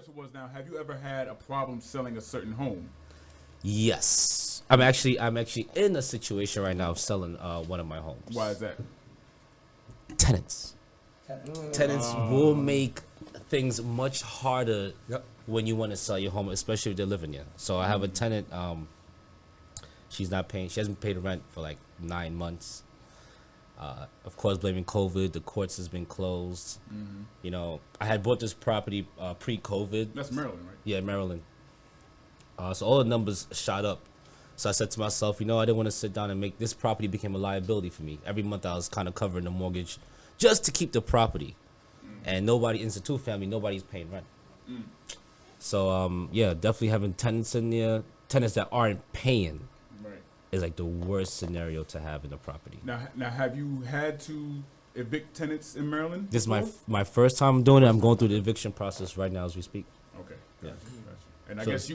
question was now: have you ever had a problem selling a certain home? Yes, I'm actually in a situation right now of selling one of my homes. Why is that? Tenants. Tenants will make things much harder when you want to sell your home, especially if they're living there. So I have a tenant. She's not paying. She hasn't paid rent for like 9 months. Of course, blaming COVID, the courts has been closed. Mm-hmm. You know, I had bought this property pre-COVID. That's Maryland, right? Yeah, Maryland. So all the numbers shot up. So I said to myself, you know, I didn't want to sit down and make this property became a liability for me. Every month I was kind of covering the mortgage just to keep the property. And nobody, it's a two-family, nobody's paying rent. So, yeah, definitely having tenants in there, tenants that aren't paying is like the worst scenario to have in a property. Now, have you had to evict tenants in Maryland? This is my first time doing it. I'm going through the eviction process right now as we speak. Okay. Gotcha. And I guess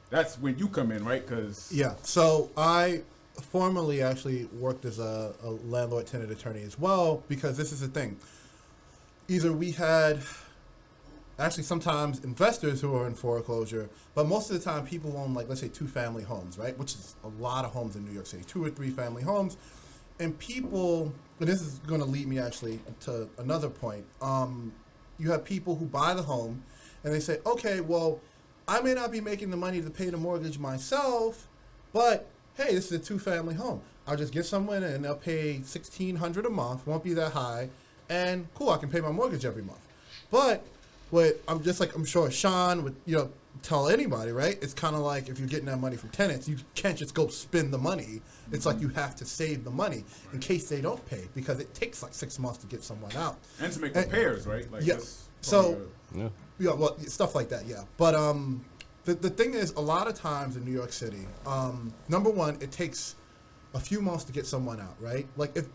that's when you come in, right? Yeah. So I formerly actually worked as a landlord-tenant attorney as well, because this is the thing. Either we had actually sometimes investors who are in foreclosure, but most of the time people own, like, let's say 2-family homes, right? Which is a lot of homes in New York City, 2 or 3 family homes. And people, and this is going to lead me actually to another point. You have people who buy the home and they say, okay, well, I may not be making the money to pay the mortgage myself, but hey, this is a 2-family home. I'll just get someone and they'll pay $1,600 a month, won't be that high, and cool, I can pay my mortgage every month. But I'm sure Shawn would, tell anybody, right? It's kind of like if you're getting that money from tenants, you can't just go spend the money. It's like you have to save the money in case they don't pay, because it takes like 6 months to get someone out. And to make repairs, right? Like yes. So, well, stuff like that, yeah. But the thing is, a lot of times in New York City, number one, it takes a few months to get someone out, right? Like if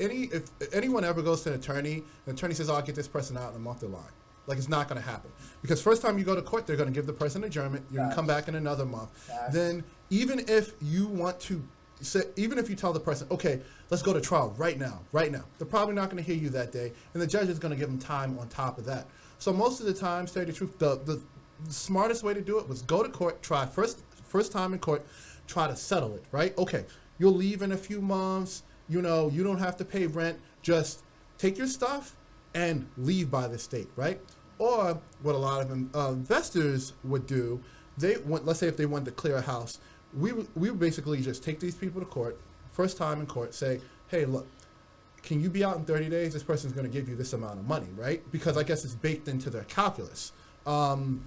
anyone ever goes to an attorney, the attorney says, "Oh, I'll get this person out in a month," they're lying. Like, it's not going to happen, because first time you go to court, they're going to give the person adjournment. You can come back in another month. Then even if you want to say, even if you tell the person, okay, let's go to trial right now, they're probably not going to hear you that day, and the judge is going to give them time on top of that. So most of the time, to tell you the truth, the smartest way to do it was go to court, try first time in court, try to settle it, right? Okay, you'll leave in a few months, you don't have to pay rent, just take your stuff and leave by the state, right? Or what a lot of investors would do, let's say if they wanted to clear a house, we would basically just take these people to court, first time in court, say, hey, look, can you be out in 30 days? This person's going to give you this amount of money, right? Because I guess it's baked into their calculus. And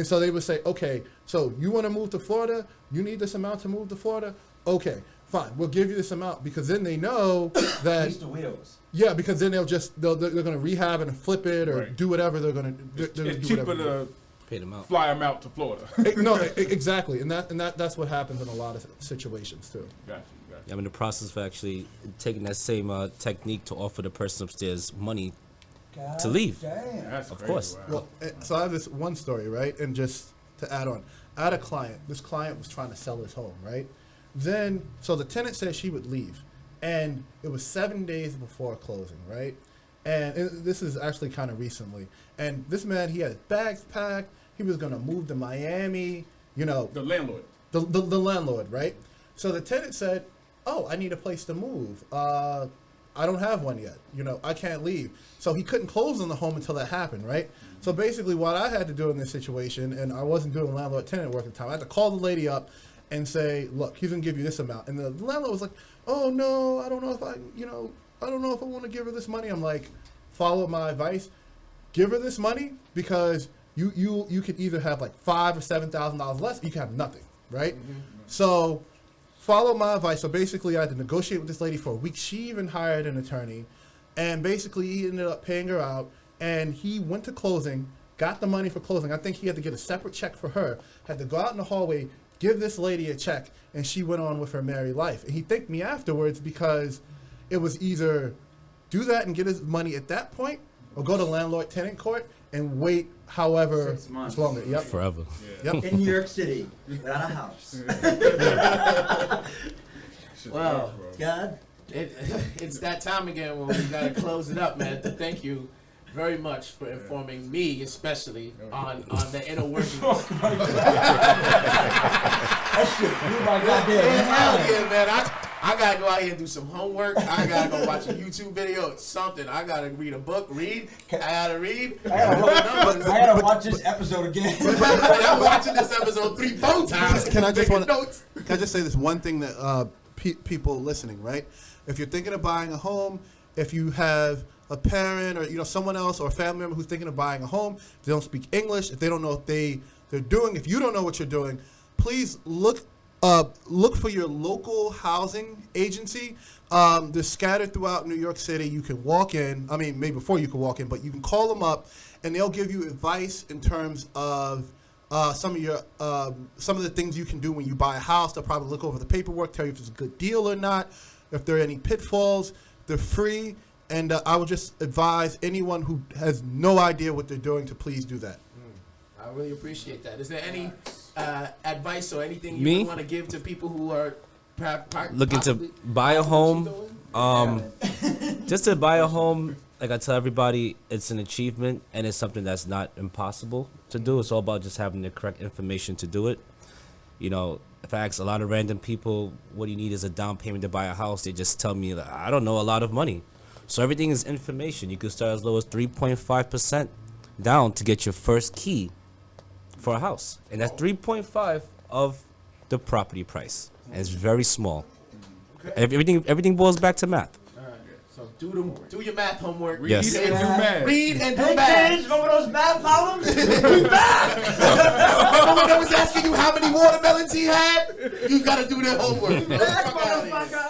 so they would say, okay, so you want to move to Florida? You need this amount to move to Florida? Okay, fine, we'll give you this amount, because then they know that the wheels. Yeah, because then they're going to rehab and flip it or do whatever they're going to do. It's cheaper to pay them out, fly them out to Florida. No, exactly, and that's what happens in a lot of situations too. Gotcha. I'm in the process of actually taking that same technique to offer the person upstairs money to leave. Damn. That's of crazy. course. Wow. Well, so I have this one story, right? And just to add on, I had a client. This client was trying to sell his home, right? Then, so the tenant said she would leave, and it was 7 days before closing, right? And this is actually kind of recently. And this man, he had bags packed. He was going to move to Miami, The landlord. The landlord, right? So the tenant said, oh, I need a place to move. I don't have one yet. I can't leave. So he couldn't close on the home until that happened, right? So basically what I had to do in this situation, and I wasn't doing landlord-tenant work at the time, I had to call the lady up and say, look, he's going to give you this amount. And the landlord was like, oh, no, I don't know if I want to give her this money. I'm like, follow my advice. Give her this money, because you could either have like $5,000 or $7,000 less, or you can have nothing, right? Mm-hmm. So follow my advice. So basically I had to negotiate with this lady for a week. She even hired an attorney, and basically he ended up paying her out, and he went to closing, got the money for closing. I think he had to get a separate check for her, had to go out in the hallway, give this lady a check, and she went on with her married life. And he thanked me afterwards, because it was either do that and get his money at that point, or go to landlord-tenant court and wait however 6 months. longer. Yep. Forever. Yeah. Yep. In New York City, without a house. Wow, God. It's that time again when we gotta close it up, man. Thank you. very much for informing me, especially on the inner workings. That shit blew my goddamn Hell mind. yeah, man! I gotta go out here and do some homework. I gotta go watch a YouTube video, something. I gotta read a book. I gotta read. I gotta watch this episode again. I'm watching this episode 4 times. Can I just taking notes? Can I just say this one thing that people listening, right? If you're thinking of buying a home, if you have a parent or someone else or a family member who's thinking of buying a home, if they don't speak English, if they don't know what if you don't know what you're doing, please look for your local housing agency. They're scattered throughout New York City. You can walk in. I mean, maybe before you can walk in, but you can call them up, and they'll give you advice in terms of some of the things you can do when you buy a house. They'll probably look over the paperwork, tell you if it's a good deal or not, if there are any pitfalls. They're free, and I would just advise anyone who has no idea what they're doing to please do that. I really appreciate that. Is there any advice or anything you want to give to people who are looking to buy a home? Just to buy a home, like I tell everybody, it's an achievement and it's something that's not impossible to do. It's all about just having the correct information to do it. If I ask a lot of random people, what do you need as a down payment to buy a house? They just tell me, I don't know, a lot of money. So everything is information. You can start as low as 3.5% down to get your first key for a house. And that's 3.5 of the property price. And it's very small. Okay. Everything boils back to math. So do your math homework. Yes. Read and do math. Read and do Hey math. kids, remember those math problems? We back. Remember when I was asking you how many watermelons he had? You gotta do the homework. Back, motherfucker.